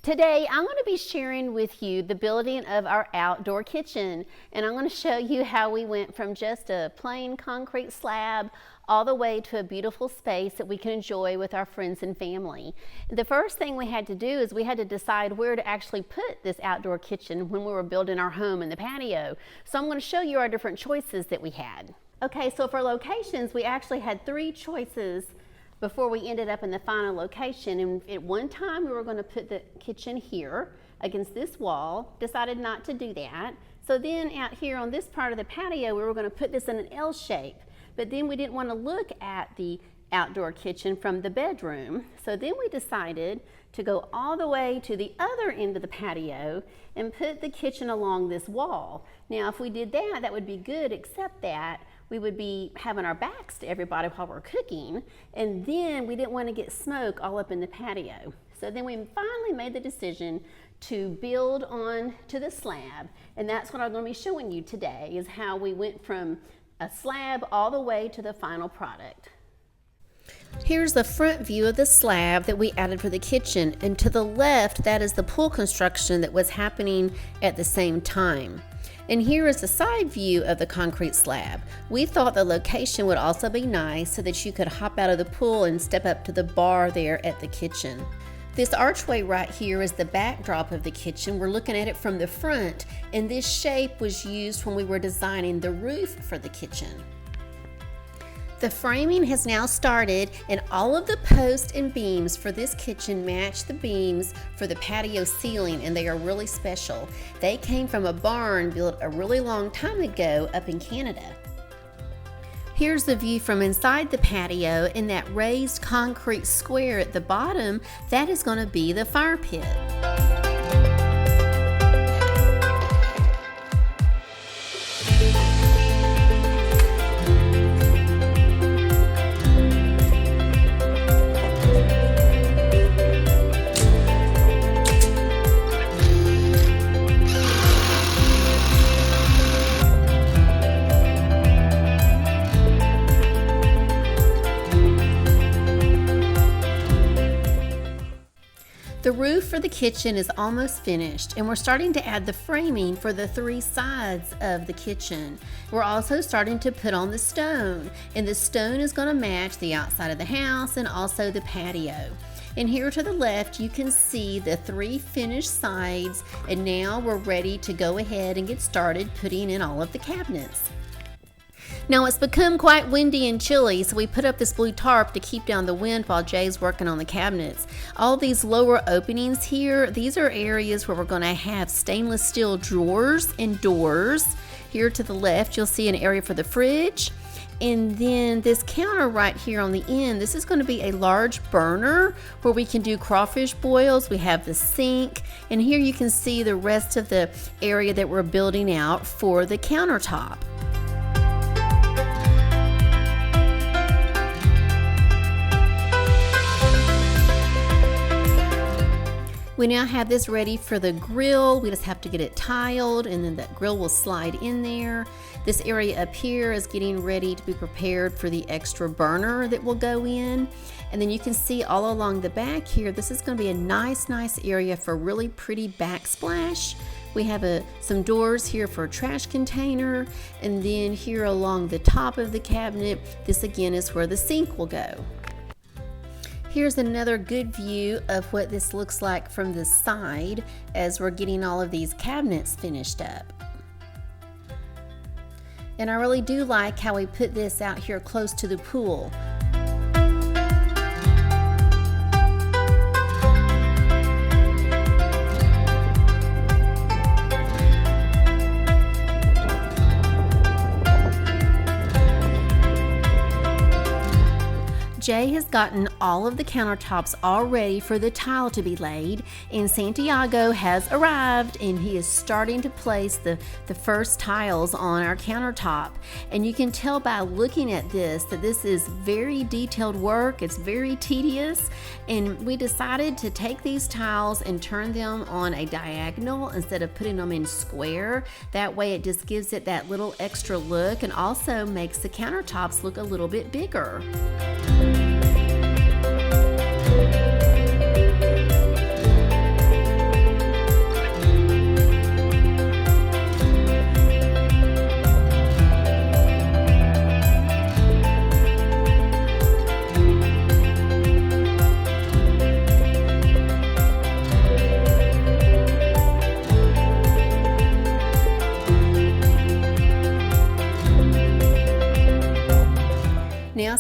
Today, I'm going to be sharing with you the building of our outdoor kitchen, and I'm going to show you how we went from just a plain concrete slab all the way to a beautiful space that we can enjoy with our friends and family. The first thing we had to do is we had to decide where to actually put this outdoor kitchen when we were building our home in the patio. So I'm going to show you our different choices that we had. Okay, so for locations, we actually had 3 choices before we ended up in the final location. And at one time we were going to put the kitchen here against this wall, decided not to do that. So then out here on this part of the patio, we were going to put this in an L shape, but then we didn't want to look at the outdoor kitchen from the bedroom. So then we decided to go all the way to the other end of the patio and put the kitchen along this wall. Now if we did that, that would be good, except that we would be having our backs to everybody while we're cooking, and then we didn't want to get smoke all up in the patio. So then we finally made the decision to build on to the slab, and that's what I'm going to be showing you today, is how we went from a slab all the way to the final product. Here's the front view of the slab that we added for the kitchen, and to the left, that is the pool construction that was happening at the same time. And here is the side view of the concrete slab. We thought the location would also be nice so that you could hop out of the pool and step up to the bar there at the kitchen. This archway right here is the backdrop of the kitchen. We're looking at it from the front, and this shape was used when we were designing the roof for the kitchen. The framing has now started, and all of the posts and beams for this kitchen match the beams for the patio ceiling, and they are really special. They came from a barn built a really long time ago up in Canada. Here's the view from inside the patio, and that raised concrete square at the bottom, that is going to be the fire pit. The roof for the kitchen is almost finished, and we're starting to add the framing for the 3 sides of the kitchen. We're also starting to put on the stone, and the stone is going to match the outside of the house and also the patio. And here to the left, you can see the 3 finished sides, and now we're ready to go ahead and get started putting in all of the cabinets. Now it's become quite windy and chilly, so we put up this blue tarp to keep down the wind while Jay's working on the cabinets. All these lower openings here, these are areas where we're going to have stainless steel drawers and doors. Here to the left, you'll see an area for the fridge. And then this counter right here on the end, this is going to be a large burner where we can do crawfish boils. We have the sink, and here you can see the rest of the area that we're building out for the countertop. We now have this ready for the grill. We just have to get it tiled, and then that grill will slide in there. This area up here is getting ready to be prepared for the extra burner that will go in. And then you can see all along the back here, this is going to be a nice area for really pretty backsplash. We have some doors here for a trash container, and then here along the top of the cabinet, this again is where the sink will go. Here's another good view of what this looks like from the side as we're getting all of these cabinets finished up. And I really do like how we put this out here close to the pool. Jay has gotten all of the countertops all ready for the tile to be laid, and Santiago has arrived, and he is starting to place the first tiles on our countertop. And you can tell by looking at this that this is very detailed work. It's very tedious, and we decided to take these tiles and turn them on a diagonal instead of putting them in square. That way it just gives it that little extra look and also makes the countertops look a little bit bigger.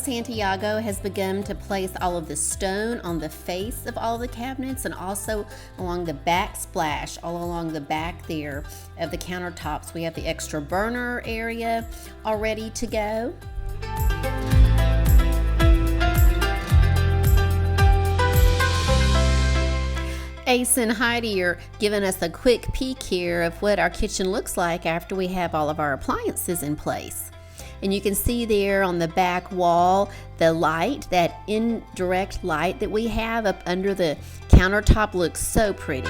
Santiago has begun to place all of the stone on the face of all the cabinets and also along the backsplash, all along the back there of the countertops. We have the extra burner area all ready to go. Ace and Heidi are giving us a quick peek here of what our kitchen looks like after we have all of our appliances in place. And you can see there on the back wall the light, that indirect light that we have up under the countertop looks so pretty.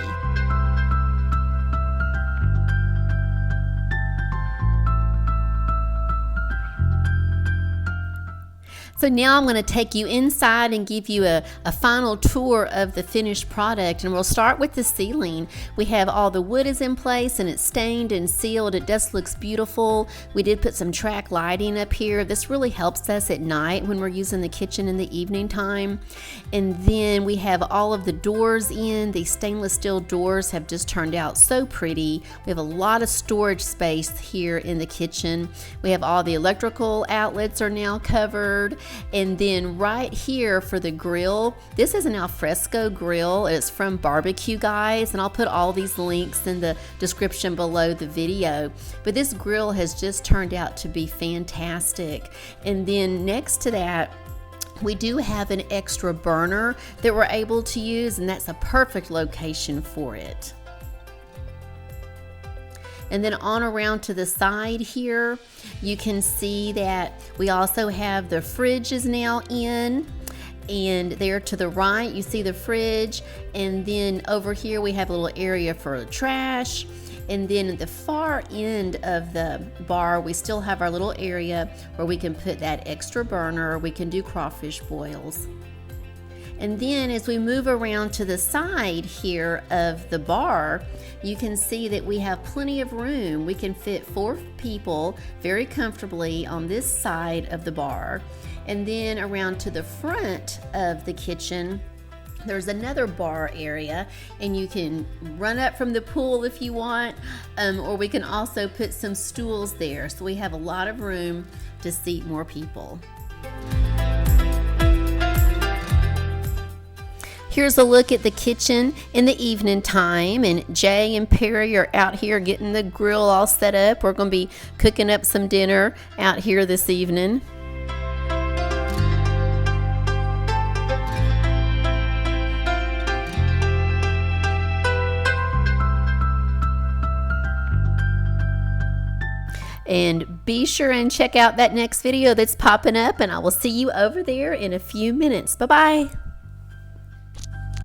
So now I'm going to take you inside and give you a final tour of the finished product, and we'll start with the ceiling. We have all the wood is in place and it's stained and sealed. It just looks beautiful. We did put some track lighting up here. This really helps us at night when we're using the kitchen in the evening time. And then we have all of the doors in. These stainless steel doors have just turned out so pretty. We have a lot of storage space here in the kitchen. We have all the electrical outlets are now covered. And then right here for the grill, this is an alfresco grill. It's from Barbecue Guys, and I'll put all these links in the description below the video. But this grill has just turned out to be fantastic. And then next to that, we do have an extra burner that we're able to use, and that's a perfect location for it. And then on around to the side here, you can see that we also have the fridge is now in. And there to the right, you see the fridge. And then over here, we have a little area for trash. And then at the far end of the bar, we still have our little area where we can put that extra burner. We can do crawfish boils. And then as we move around to the side here of the bar, you can see that we have plenty of room. We can fit 4 people very comfortably on this side of the bar. And then around to the front of the kitchen, there's another bar area, and you can run up from the pool if you want, or we can also put some stools there. So we have a lot of room to seat more people. Here's a look at the kitchen in the evening time, and Jay and Perry are out here getting the grill all set up. We're going to be cooking up some dinner out here this evening. And be sure and check out that next video that's popping up, and I will see you over there in a few minutes. Bye-bye.